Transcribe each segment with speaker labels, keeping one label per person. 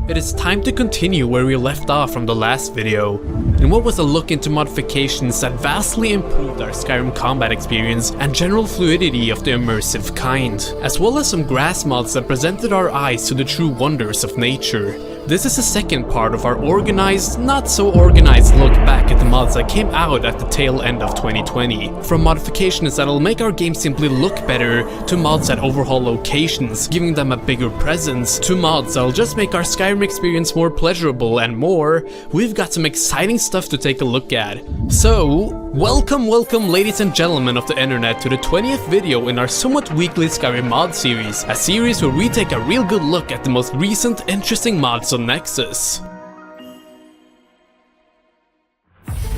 Speaker 1: It is time to continue where we left off from the last video, in what was a look into modifications that vastly improved our Skyrim combat experience and general fluidity of the immersive kind, as well as some grass mods that presented our eyes to the true wonders of nature. This is the second part of our organized, not so organized look back at the mods that came out at the tail end of 2020. From modifications that'll make our game simply look better, to mods that overhaul locations, giving them a bigger presence, to mods that'll just make our Skyrim experience more pleasurable and more, we've got some exciting stuff to take a look at. So, welcome ladies and gentlemen of the internet to the 20th video in our somewhat weekly Skyrim mod series, a series where we take a real good look at the most recent interesting mods on Nexus.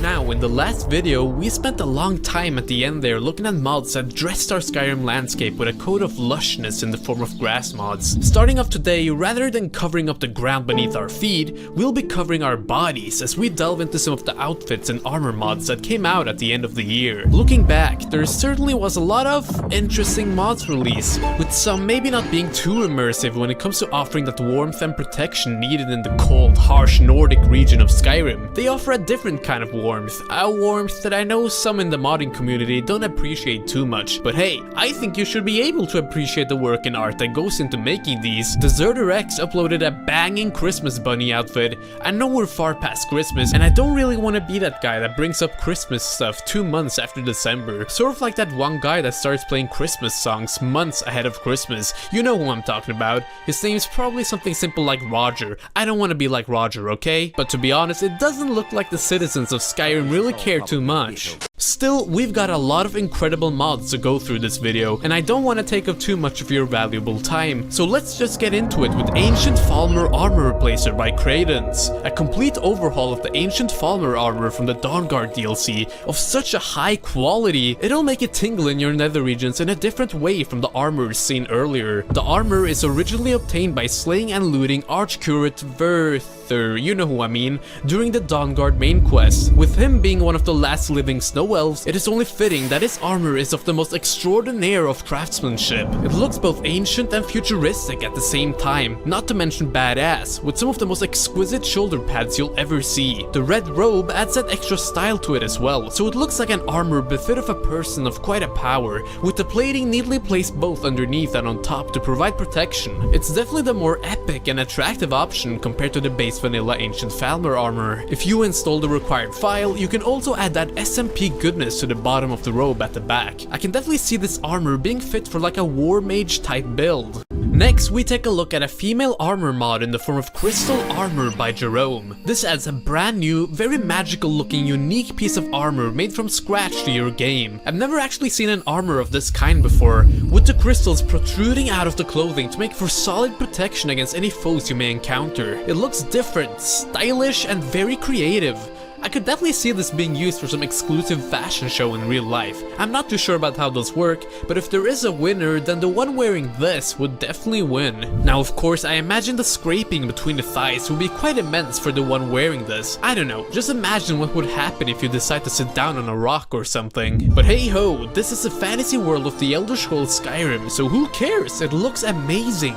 Speaker 1: Now, in the last video, we spent a long time at the end there looking at mods that dressed our Skyrim landscape with a coat of lushness in the form of grass mods. Starting off today, rather than covering up the ground beneath our feet, we'll be covering our bodies as we delve into some of the outfits and armor mods that came out at the end of the year. Looking back, there certainly was a lot of interesting mods released, with some maybe not being too immersive when it comes to offering that warmth and protection needed in the cold, harsh Nordic region of Skyrim. They offer a different kind of warmth, a warmth that I know some in the modding community don't appreciate too much, but hey, I think you should be able to appreciate the work and art that goes into making these. DeserterX uploaded a banging Christmas bunny outfit. I know we're far past Christmas, and I don't really want to be that guy that brings up Christmas stuff 2 months after December, sort of like that one guy that starts playing Christmas songs months ahead of Christmas. You know who I'm talking about. His name's probably something simple like Roger. I don't want to be like Roger, okay? But to be honest, it doesn't look like the citizens of Skyrim really care too much. Still, we've got a lot of incredible mods to go through this video, and I don't want to take up too much of your valuable time, so let's just get into it with Ancient FALMER Armor Replacer by Credence. A complete overhaul of the Ancient FALMER armor from the Dawnguard DLC of such a high quality, it'll make it tingle in your nether regions in a different way from the armors seen earlier. The armor is originally obtained by slaying and looting Archcurate Verther, you know who I mean, during the Dawnguard main quest. With him being one of the last living snow elves, it is only fitting that his armor is of the most extraordinary of craftsmanship. It looks both ancient and futuristic at the same time, not to mention badass, with some of the most exquisite shoulder pads you'll ever see. The red robe adds that extra style to it as well, so it looks like an armor befit of a person of quite a power, with the plating neatly placed both underneath and on top to provide protection. It's definitely the more epic and attractive option compared to the base vanilla Ancient FALMER armor. If you install the required file, you can also add that SMP goodness to the bottom of the robe at the back. I can definitely see this armor being fit for like a war mage type build. Next, we take a look at a female armor mod in the form of Crystal Armor by Jerome. This adds a brand new, very magical looking, unique piece of armor made from scratch to your game. I've never actually seen an armor of this kind before, with the crystals protruding out of the clothing to make for solid protection against any foes you may encounter. It looks different, stylish, and very creative. I could definitely see this being used for some exclusive fashion show in real life. I'm not too sure about how those work, but if there is a winner, then the one wearing this would definitely win. Now of course, I imagine the scraping between the thighs would be quite immense for the one wearing this. I don't know, just imagine what would happen if you decide to sit down on a rock or something. But hey ho, this is the fantasy world of the Elder Scrolls Skyrim, so who cares? It looks amazing.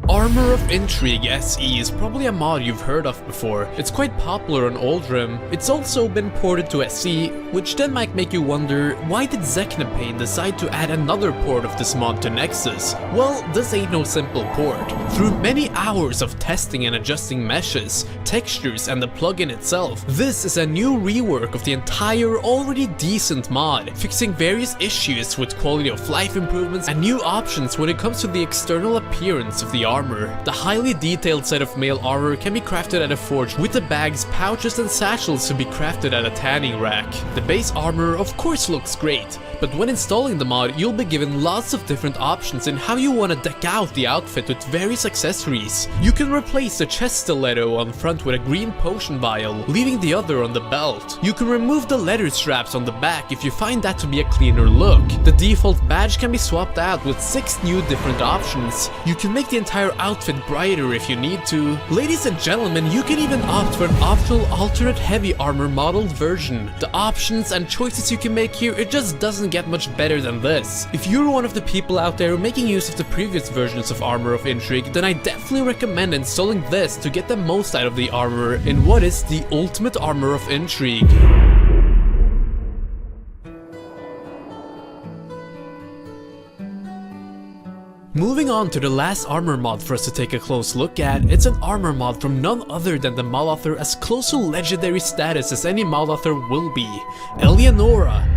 Speaker 1: Armor of Intrigue SE is probably a mod you've heard of before. It's quite popular on Oldrim. It's also been ported to SE, which then might make you wonder, why did Zeknapain decide to add another port of this mod to Nexus? Well, this ain't no simple port. Through many hours of testing and adjusting meshes, textures, and the plugin itself, this is a new rework of the entire already decent mod, fixing various issues with quality of life improvements and new options when it comes to the external appearance of the armor. armor. The highly detailed set of male armor can be crafted at a forge, with the bags, pouches and satchels to be crafted at a tanning rack. The base armor of course looks great, but when installing the mod, you'll be given lots of different options in how you want to deck out the outfit with various accessories. You can replace the chest stiletto on front with a green potion vial, leaving the other on the belt. You can remove the leather straps on the back if you find that to be a cleaner look. The default badge can be swapped out with 6 new different options. You can make the entire outfit brighter if you need to. Ladies and gentlemen, you can even opt for an optional alternate heavy armor modeled version. The options and choices you can make here, it just doesn't get much better than this. If you're one of the people out there making use of the previous versions of Armor of Intrigue, then I definitely recommend installing this to get the most out of the armor in what is the ultimate Armor of Intrigue. Moving on to the last armor mod for us to take a close look at, it's an armor mod from none other than the mod author as close to legendary status as any mod author will be, Eleonora.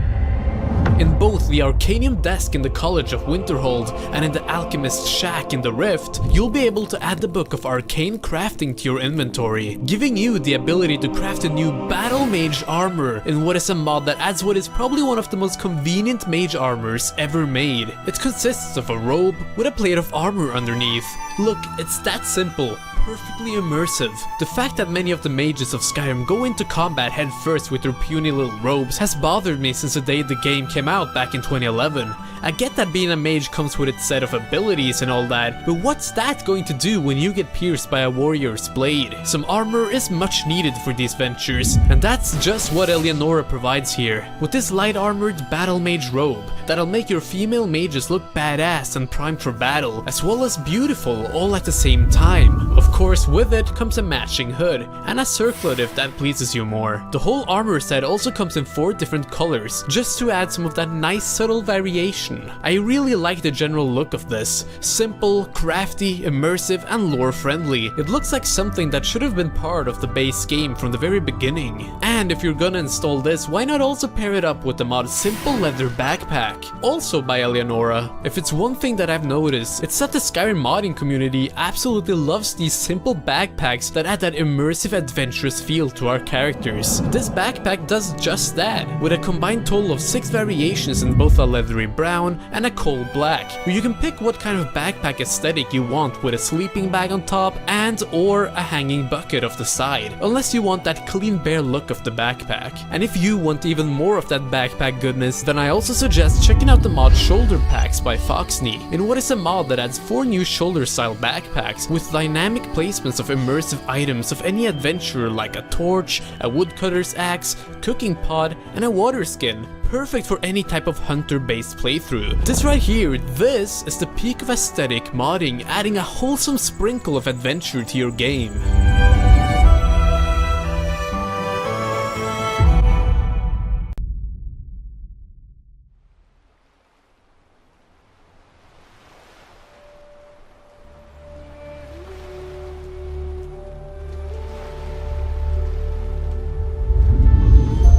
Speaker 1: In both the Arcanium desk in the College of Winterhold and in the Alchemist's shack in the Rift, you'll be able to add the Book of Arcane Crafting to your inventory, giving you the ability to craft a new Battle Mage armor in what is a mod that adds what is probably one of the most convenient mage armors ever made. It consists of a robe with a plate of armor underneath. Look, it's that simple. Perfectly immersive. The fact that many of the mages of Skyrim go into combat head first with their puny little robes has bothered me since the day the game came out back in 2011. I get that being a mage comes with its set of abilities and all that, but what's that going to do when you get pierced by a warrior's blade? Some armor is much needed for these ventures, and that's just what Eleonora provides here. With this light armored battle mage robe, that'll make your female mages look badass and primed for battle, as well as beautiful all at the same time. Of course, with it comes a matching hood, and a circlet if that pleases you more. The whole armor set also comes in 4 different colors, just to add some of that nice subtle variation. I really like the general look of this. Simple, crafty, immersive, and lore friendly. It looks like something that should have been part of the base game from the very beginning. And if you're gonna install this, why not also pair it up with the mod Simple Leather Backpack, also by Eleonora. If it's one thing that I've noticed, it's that the Skyrim modding community absolutely loves these simple backpacks that add that immersive, adventurous feel to our characters. This backpack does just that, with a combined total of 6 variations in both a leathery brown and a coal black, where you can pick what kind of backpack aesthetic you want, with a sleeping bag on top and or a hanging bucket off the side, unless you want that clean bare look of the backpack. And if you want even more of that backpack goodness, then I also suggest checking out the mod Shoulder Packs by Foxney, in what is a mod that adds 4 new shoulder style backpacks with dynamic placements of immersive items of any adventurer, like a torch, a woodcutter's axe, cooking pod, and a water skin. Perfect for any type of hunter-based playthrough. This right here, this is the peak of aesthetic modding, adding a wholesome sprinkle of adventure to your game.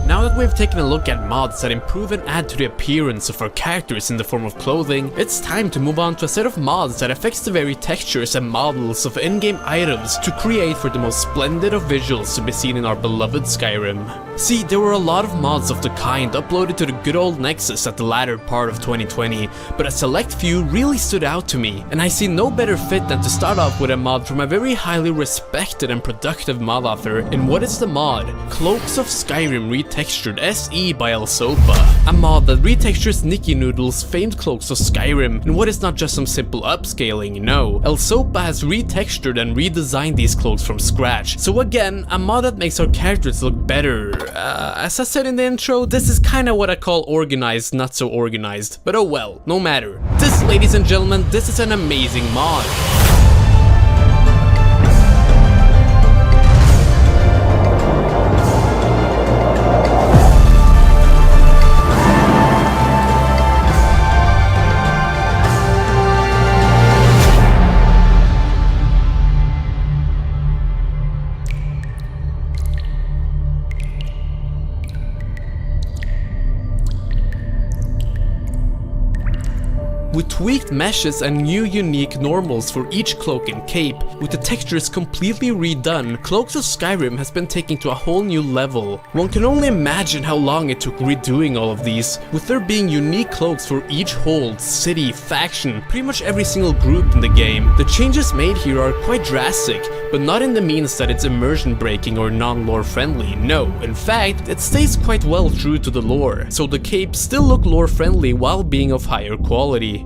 Speaker 1: Now that we've taken a look at mods that improve and add to the appearance of our characters in the form of clothing, it's time to move on to a set of mods that affects the very textures and models of in-game items to create for the most splendid of visuals to be seen in our beloved Skyrim. See, there were a lot of mods of the kind uploaded to the good old Nexus at the latter part of 2020, but a select few really stood out to me, and I see no better fit than to start off with a mod from a very highly respected and productive mod author in what is the mod Cloaks of Skyrim Retextured SE by ALCHEMY, a mod that retextures Nikki Noodle's famed Cloaks of Skyrim in what is not just some simple upscaling, no. ALCHEMY has retextured and redesigned these cloaks from scratch, so again, a mod that makes our characters look better. As I said in the intro, this is kinda what I call organized, not so organized, but oh well, no matter. This, ladies and gentlemen, this is an amazing mod. With tweaked meshes and new unique normals for each cloak and cape. With the textures completely redone, Cloaks of Skyrim has been taken to a whole new level. One can only imagine how long it took redoing all of these, with there being unique cloaks for each hold, city, faction, pretty much every single group in the game. The changes made here are quite drastic, but not in the means that it's immersion breaking or non-lore friendly. No, in fact, it stays quite well true to the lore, so the capes still look lore friendly while being of higher quality.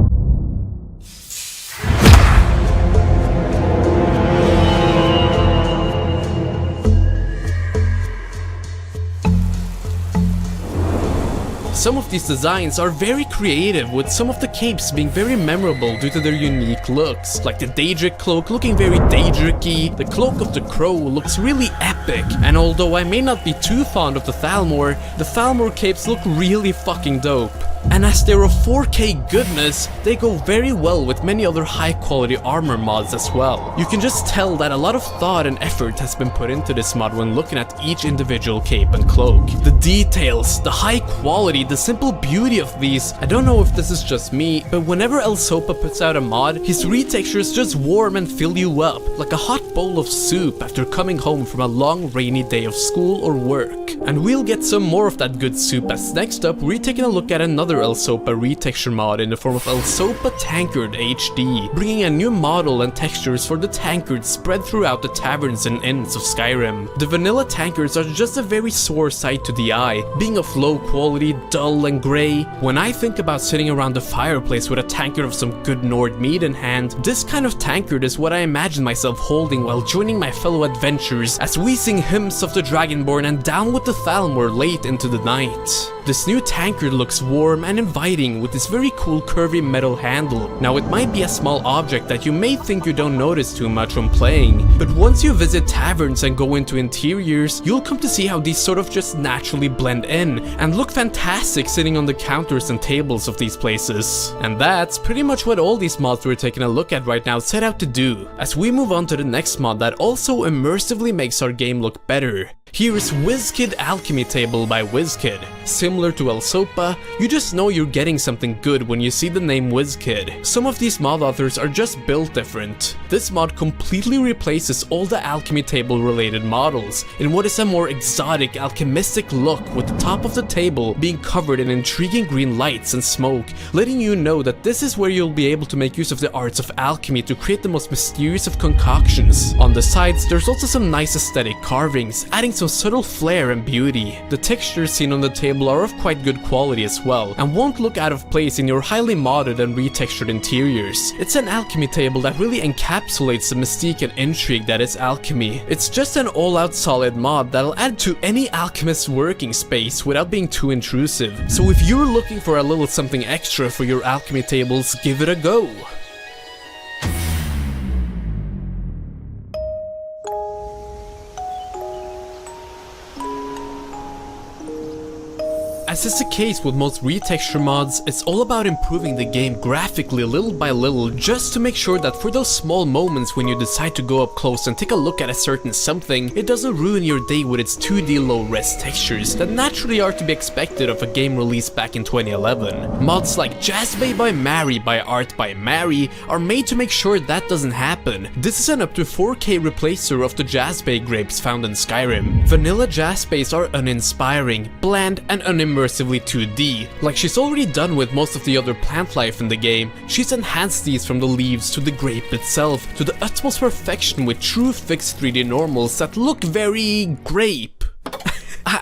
Speaker 1: Some of these designs are very creative, with some of the capes being very memorable due to their unique looks. Like the Daedric cloak looking very Daedric-y, the Cloak of the Crow looks really epic, and although I may not be too fond of the FALMER capes look really fucking dope. And as they're of 4K goodness, they go very well with many other high quality armor mods as well. You can just tell that a lot of thought and effort has been put into this mod when looking at each individual cape and cloak. The details, the high quality, the simple beauty of these. I don't know if this is just me, but whenever Elsopa puts out a mod, his retextures just warm and fill you up, like a hot bowl of soup after coming home from a long rainy day of school or work. And we'll get some more of that good soup, as next up we're taking a look at another Elsopa retexture mod in the form of Elsopa Tankard HD, bringing a new model and textures for the tankards spread throughout the taverns and inns of Skyrim. The vanilla tankards are just a very sore sight to the eye, being of low quality, dull and grey. When I think about sitting around the fireplace with a tankard of some good Nord mead in hand, this kind of tankard is what I imagine myself holding while joining my fellow adventurers as we sing hymns of the Dragonborn and down with the FALMER late into the night. This new tankard looks warm and inviting with this very cool curvy metal handle. Now it might be a small object that you may think you don't notice too much when playing, but once you visit taverns and go into interiors, you'll come to see how these sort of just naturally blend in and look fantastic sitting on the counters and tables of these places. And that's pretty much what all these mods we're taking a look at right now set out to do, as we move on to the next mod that also immersively makes our game look better. Here is WIZKID Alchemy Table by WIZKID. Similar to Elsopa, you just know you're getting something good when you see the name WIZKID. Some of these mod authors are just built different. This mod completely replaces all the alchemy table related models in what is a more exotic alchemistic look, with the top of the table being covered in intriguing green lights and smoke, letting you know that this is where you'll be able to make use of the arts of alchemy to create the most mysterious of concoctions. On the sides, there's also some nice aesthetic carvings, adding some subtle flair and beauty. The textures seen on the table are of quite good quality as well, and won't look out of place in your highly modded and retextured interiors. It's an alchemy table that really encapsulates the mystique and intrigue that is alchemy. It's just an all-out solid mod that'll add to any alchemist's working space without being too intrusive. So if you're looking for a little something extra for your alchemy tables, give it a go. As is the case with most retexture mods, it's all about improving the game graphically little by little, just to make sure that for those small moments when you decide to go up close and take a look at a certain something, it doesn't ruin your day with its 2D low-res textures that naturally are to be expected of a game released back in 2011. Mods like Jazzbay by Mary by Art by Mary are made to make sure that doesn't happen. This is an up to 4K replacer of the Jazzbay grapes found in Skyrim. Vanilla Jazzbays are uninspiring, bland, and unimmersive 2D. Like she's already done with most of the other plant life in the game, she's enhanced these from the leaves to the grape itself to the utmost perfection with true fixed 3D normals that look very grape.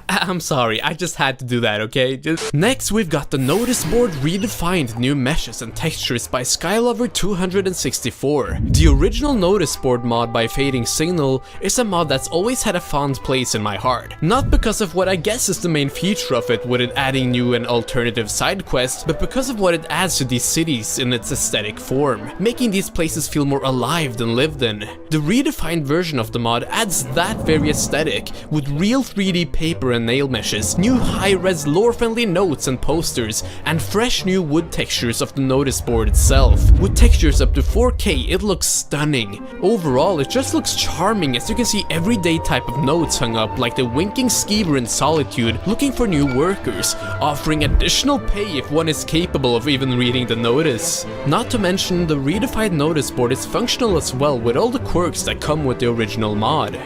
Speaker 1: I'm sorry, I just had to do that, okay? Next, we've got the notice board redefined new meshes and textures by Skylover264. The original notice board mod by Fading Signal is a mod that's always had a fond place in my heart. Not because of what I guess is the main feature of it, with it adding new and alternative side quests, but because of what it adds to these cities in its aesthetic form, making these places feel more alive than lived in. The redefined version of the mod adds that very aesthetic, with real 3D paper and nail meshes, new high-res lore-friendly notes and posters, and fresh new wood textures of the notice board itself. With textures up to 4K, it looks stunning. Overall, it just looks charming as you can see everyday type of notes hung up like the winking skeever in Solitude looking for new workers, offering additional pay if one is capable of even reading the notice. Not to mention, the redefined notice board is functional as well with all the quirks that come with the original mod.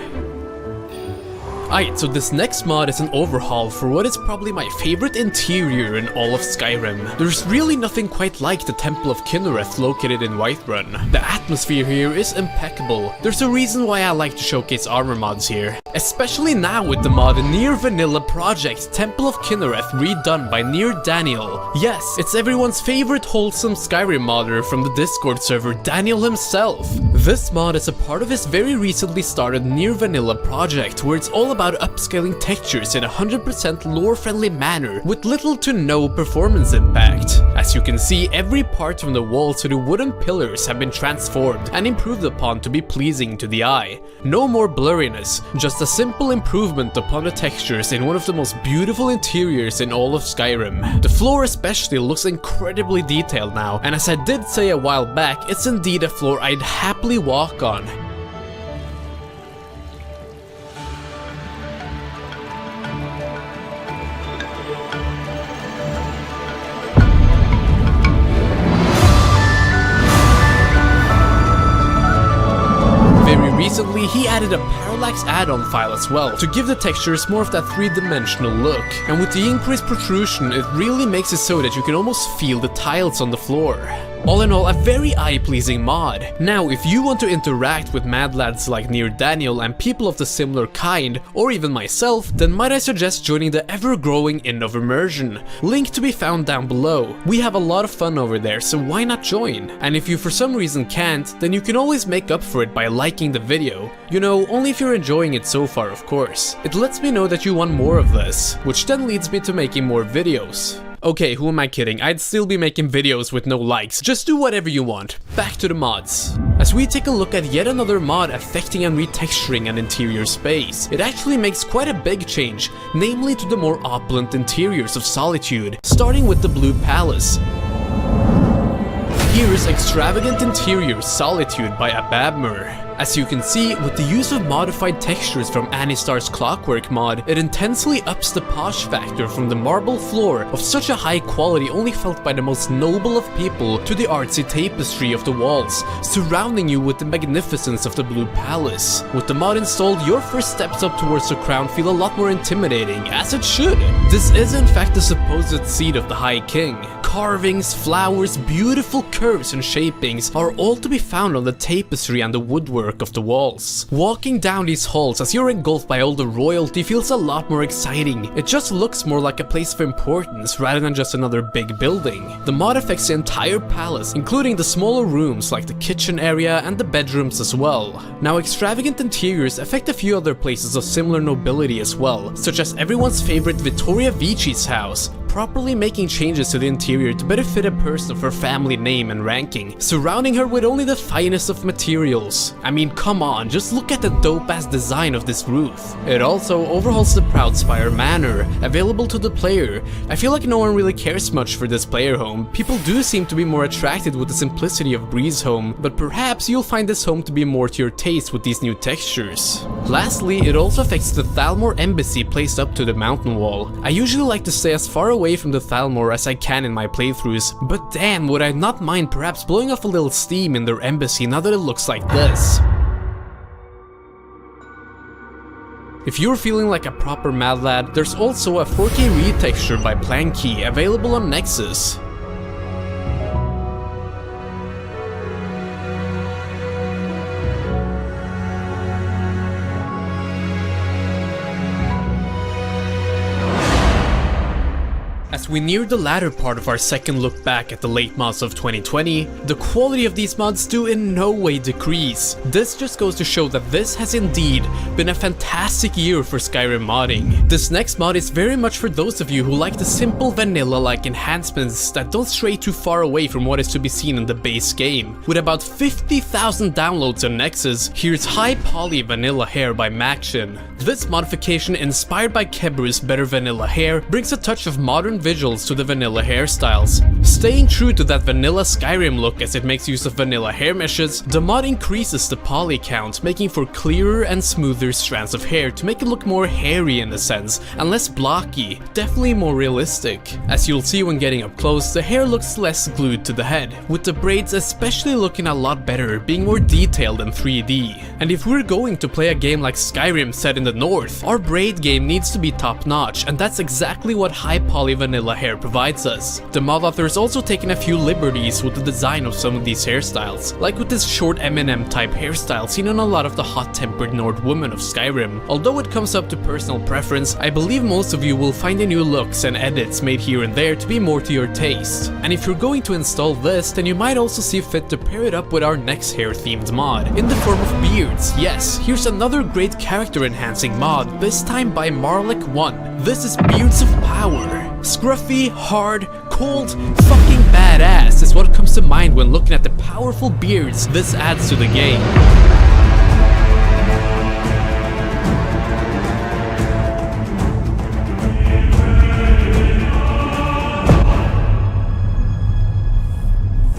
Speaker 1: Alright, so this next mod is an overhaul for what is probably my favorite interior in all of Skyrim. There's really nothing quite like the Temple of Kynareth located in Whiterun. The atmosphere here is impeccable. There's a reason why I like to showcase armor mods here. Especially now with the mod Near Vanilla Project Temple of Kynareth redone by Near Daniel. Yes, it's everyone's favorite wholesome Skyrim modder from the Discord server, Daniel himself. This mod is a part of his very recently started Near Vanilla project, where it's all about upscaling textures in a 100% lore-friendly manner with little to no performance impact. As you can see, every part from the walls to the wooden pillars have been transformed and improved upon to be pleasing to the eye. No more blurriness, just a simple improvement upon the textures in one of the most beautiful interiors in all of Skyrim. The floor especially looks incredibly detailed now, and as I did say a while back, it's indeed a floor I'd happily walk on. Recently, he added a parallax add-on file as well, to give the textures more of that three-dimensional look. And with the increased protrusion, it really makes it so that you can almost feel the tiles on the floor. All in all, a very eye-pleasing mod. Now, if you want to interact with mad lads like Near Daniel and people of the similar kind, or even myself, then might I suggest joining the ever-growing Inn of Immersion. Link to be found down below. We have a lot of fun over there, so why not join? And if you for some reason can't, then you can always make up for it by liking the video. You know, only if you're enjoying it so far, of course. It lets me know that you want more of this, which then leads me to making more videos. Okay, who am I kidding? I'd still be making videos with no likes. Just do whatever you want. Back to the mods. As we take a look at yet another mod affecting and retexturing an interior space, it actually makes quite a big change, namely to the more opulent interiors of Solitude, starting with the Blue Palace. Here's extravagant interior Solitude by ARMOUR. As you can see, with the use of modified textures from Anistar's Clockwork mod, it intensely ups the posh factor from the marble floor of such a high quality only felt by the most noble of people to the artsy tapestry of the walls, surrounding you with the magnificence of the Blue Palace. With the mod installed, your first steps up towards the crown feel a lot more intimidating, as it should. This is in fact the supposed seat of the High King. Carvings, flowers, beautiful curves and shapings are all to be found on the tapestry and the woodwork of the walls. Walking down these halls as you're engulfed by all the royalty feels a lot more exciting. It just looks more like a place of importance rather than just another big building. The mod affects the entire palace, including the smaller rooms like the kitchen area and the bedrooms as well. Now, extravagant interiors affect a few other places of similar nobility as well, such as everyone's favorite Vittoria Vici's house, properly making changes to the interior to better fit a person of her family name and ranking, surrounding her with only the finest of materials. I mean, come on, just look at the dope-ass design of this roof. It also overhauls the Proudspire Manor, available to the player. I feel like no one really cares much for this player home. People do seem to be more attracted with the simplicity of Breeze home, but perhaps you'll find this home to be more to your taste with these new textures. Lastly, it also affects the FALMER embassy placed up to the mountain wall. I usually like to stay as far away from the FALMER as I can in my playthroughs, but damn, would I not mind perhaps blowing off a little steam in their embassy now that it looks like this. If you're feeling like a proper mad lad, there's also a 4K retexture by Planky available on Nexus. As we near the latter part of our second look back at the late mods of 2020, the quality of these mods do in no way decrease. This just goes to show that this has indeed been a fantastic year for Skyrim modding. This next mod is very much for those of you who like the simple vanilla-like enhancements that don't stray too far away from what is to be seen in the base game. With about 50,000 downloads on Nexus, here's High Poly Vanilla Hair by MAGE. This modification, inspired by Keberu's better vanilla hair, brings a touch of modern visuals to the vanilla hairstyles. Staying true to that vanilla Skyrim look as it makes use of vanilla hair meshes, the mod increases the poly count, making for clearer and smoother strands of hair to make it look more hairy in a sense, and less blocky, definitely more realistic. As you'll see when getting up close, the hair looks less glued to the head, with the braids especially looking a lot better, being more detailed and 3D. And if we're going to play a game like Skyrim set in the north, our braid game needs to be top notch, and that's exactly what high poly vanilla hair provides us. The mod author has also taken a few liberties with the design of some of these hairstyles, like with this short Eminem type hairstyle seen on a lot of the hot-tempered Nord women of Skyrim. Although it comes up to personal preference, I believe most of you will find the new looks and edits made here and there to be more to your taste. And if you're going to install this, then you might also see fit to pair it up with our next hair themed mod, in the form of beards. Yes, here's another great character enhancing mod, this time by Marlik 1. This is Beards of Power. Scruffy, hard, cold, fucking badass is what comes to mind when looking at the powerful beards this adds to the game.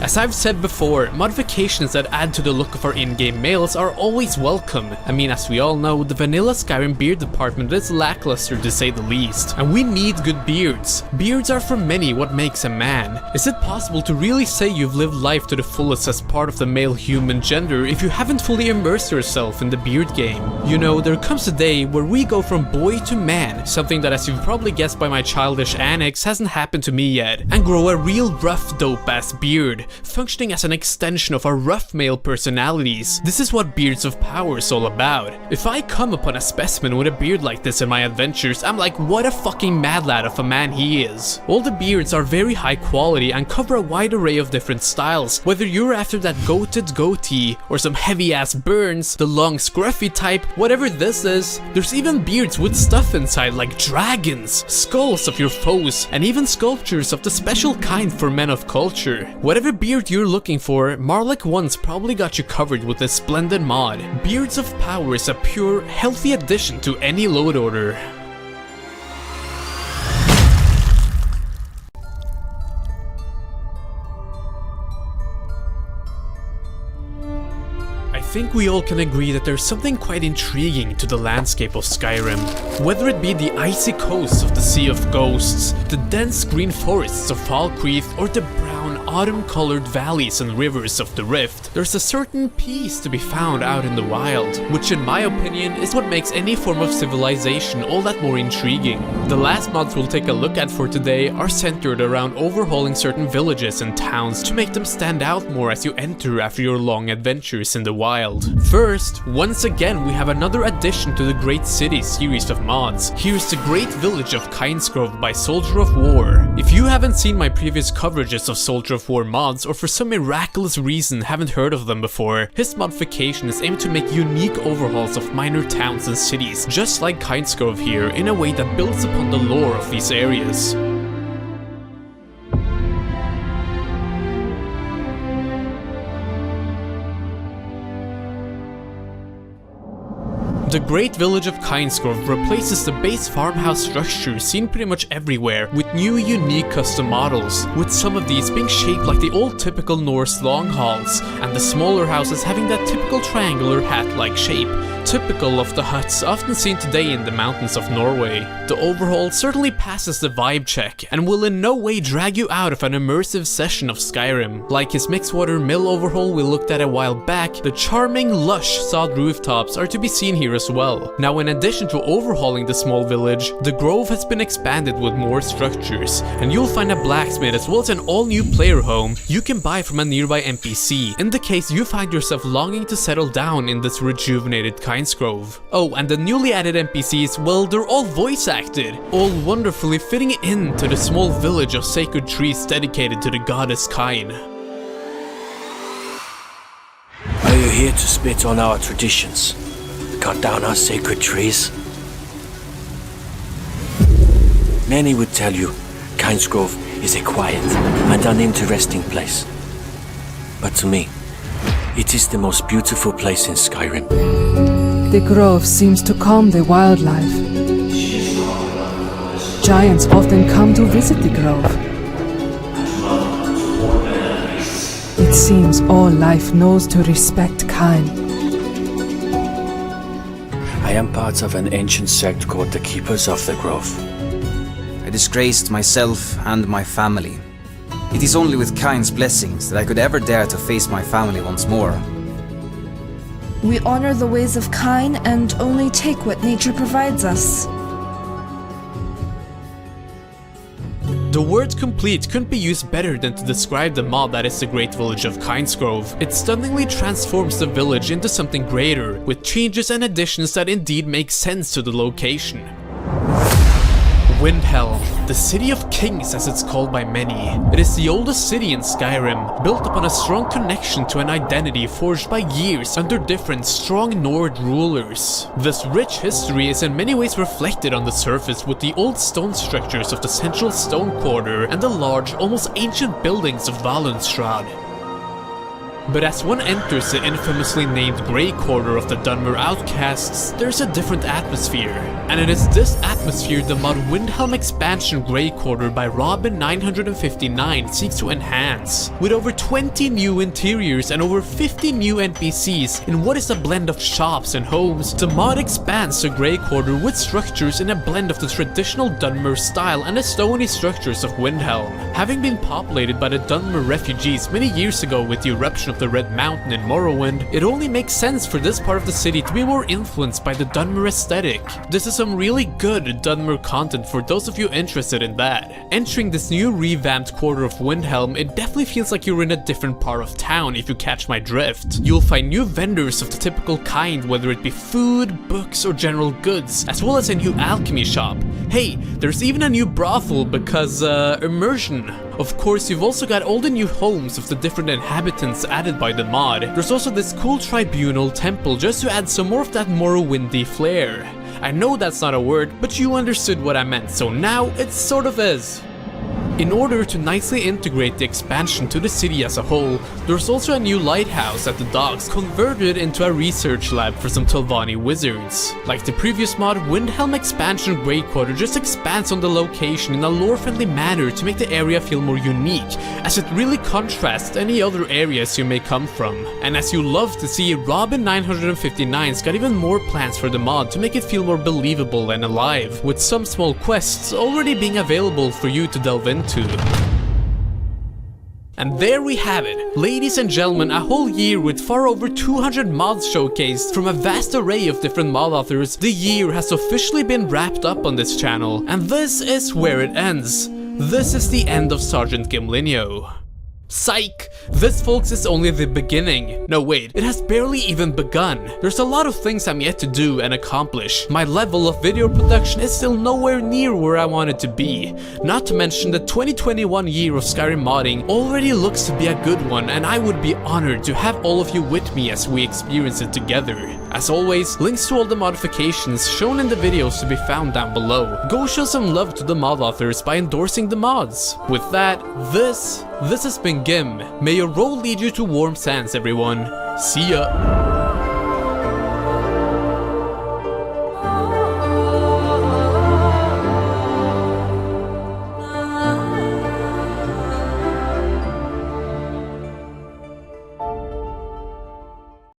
Speaker 1: As I've said before, modifications that add to the look of our in-game males are always welcome. I mean, as we all know, the vanilla Skyrim beard department is lackluster to say the least, and we need good beards. Beards are for many what makes a man. Is it possible to really say you've lived life to the fullest as part of the male human gender if you haven't fully immersed yourself in the beard game? You know, there comes a day where we go from boy to man, something that, as you've probably guessed by my childish annex, hasn't happened to me yet, and grow a real rough dope-ass beard, functioning as an extension of our rough male personalities. This is what Beards of Power is all about. If I come upon a specimen with a beard like this in my adventures, I'm like, what a fucking mad lad of a man he is. All the beards are very high quality and cover a wide array of different styles, whether you're after that goated goatee, or some heavy ass burns, the long scruffy type, whatever this is. There's even beards with stuff inside like dragons, skulls of your foes, and even sculptures of the special kind for men of culture. Whatever beard you're looking for, Marlik 1's probably got you covered with this splendid mod. Beards of Power is a pure, healthy addition to any load order. I think we all can agree that there's something quite intriguing to the landscape of Skyrim. Whether it be the icy coasts of the Sea of Ghosts, the dense green forests of Falkreath, or the brown autumn-colored valleys and rivers of the Rift, there's a certain peace to be found out in the wild, which in my opinion is what makes any form of civilization all that more intriguing. The last mods we'll take a look at for today are centered around overhauling certain villages and towns to make them stand out more as you enter after your long adventures in the wild. First, once again we have another addition to the Great City series of mods. Here's the Great Village of Kynesgrove by Soldier of War. If you haven't seen my previous coverages of Soldier of War mods, or for some miraculous reason haven't heard of them before, his modification is aimed to make unique overhauls of minor towns and cities, just like Kynesgrove here, in a way that builds upon the lore of these areas. The Great Village of Kynesgrove replaces the base farmhouse structure seen pretty much everywhere with new unique custom models, with some of these being shaped like the old typical Norse long halls, and the smaller houses having that typical triangular hat-like shape, typical of the huts often seen today in the mountains of Norway. The overhaul certainly passes the vibe check and will in no way drag you out of an immersive session of Skyrim. Like his Mixwater Mill overhaul we looked at a while back, the charming lush sod rooftops are to be seen here as well. Now, in addition to overhauling the small village, the Grove has been expanded with more structures, and you'll find a blacksmith as well as an all-new player home you can buy from a nearby NPC, in the case you find yourself longing to settle down in this rejuvenated Kynesgrove. Oh, and the newly added NPCs, well, they're all voice acted, all wonderfully fitting into the small village of sacred trees dedicated to the goddess Kyne.
Speaker 2: Are you here to spit on our traditions? Cut down our sacred trees? Many would tell you Kynesgrove is a quiet and uninteresting place. But to me, it is the most beautiful place in Skyrim.
Speaker 3: The grove seems to calm the wildlife. Giants often come to visit the grove. It seems all life knows to respect kind.
Speaker 2: I am part of an ancient sect called the Keepers of the Grove.
Speaker 4: I disgraced myself and my family. It is only with Kain's blessings that I could ever dare to face my family once more.
Speaker 5: We honor the ways of Kain and only take what nature provides us.
Speaker 1: The word complete couldn't be used better than to describe the mod that is the great village of Kynesgrove. It stunningly transforms the village into something greater, with changes and additions that indeed make sense to the location. Windhelm, the City of Kings as it's called by many. It is the oldest city in Skyrim, built upon a strong connection to an identity forged by years under different strong Nord rulers. This rich history is in many ways reflected on the surface with the old stone structures of the central stone quarter and the large, almost ancient buildings of Valunstrad. But as one enters the infamously named Grey Quarter of the Dunmer Outcasts, there's a different atmosphere. And it is this atmosphere the mod Windhelm expansion Grey Quarter by Robin959 seeks to enhance, with over 20 new interiors and over 50 new NPCs in what is a blend of shops and homes. The mod expands the Grey Quarter with structures in a blend of the traditional Dunmer style and the stony structures of Windhelm. Having been populated by the Dunmer refugees many years ago with the eruption of the Red Mountain in Morrowind, it only makes sense for this part of the city to be more influenced by the Dunmer aesthetic. This is some really good Dunmer content for those of you interested in that. Entering this new revamped quarter of Windhelm, it definitely feels like you're in a different part of town if you catch my drift. You'll find new vendors of the typical kind, whether it be food, books or general goods, as well as a new alchemy shop. Hey, there's even a new brothel because, immersion. Of course, you've also got all the new homes of the different inhabitants added by the mod. There's also this cool tribunal temple just to add some more of that Morrowindy flair. I know that's not a word, but you understood what I meant, so now it sort of is. In order to nicely integrate the expansion to the city as a whole, there's also a new lighthouse at the docks converted into a research lab for some Telvanni wizards. Like the previous mod, Windhelm expansion Grey Quarter just expands on the location in a lore-friendly manner to make the area feel more unique, as it really contrasts any other areas you may come from. And as you love to see, Robin959's got even more plans for the mod to make it feel more believable and alive, with some small quests already being available for you to delve into. And there we have it, ladies and gentlemen, a whole year with far over 200 mods showcased from a vast array of different mod authors. The year has officially been wrapped up on this channel, and this is where it ends. This is the end of SgtGimlinho. Psych! This, folks, is only the beginning. No, wait, it has barely even begun. There's a lot of things I'm yet to do and accomplish. My level of video production is still nowhere near where I want it to be. Not to mention the 2021 year of Skyrim modding already looks to be a good one, and I would be honored to have all of you with me as we experience it together. As always, links to all the modifications shown in the videos to be found down below. Go show some love to the mod authors by endorsing the mods. With that, this has been Gim. May your roll lead you to warm sands, everyone. See ya!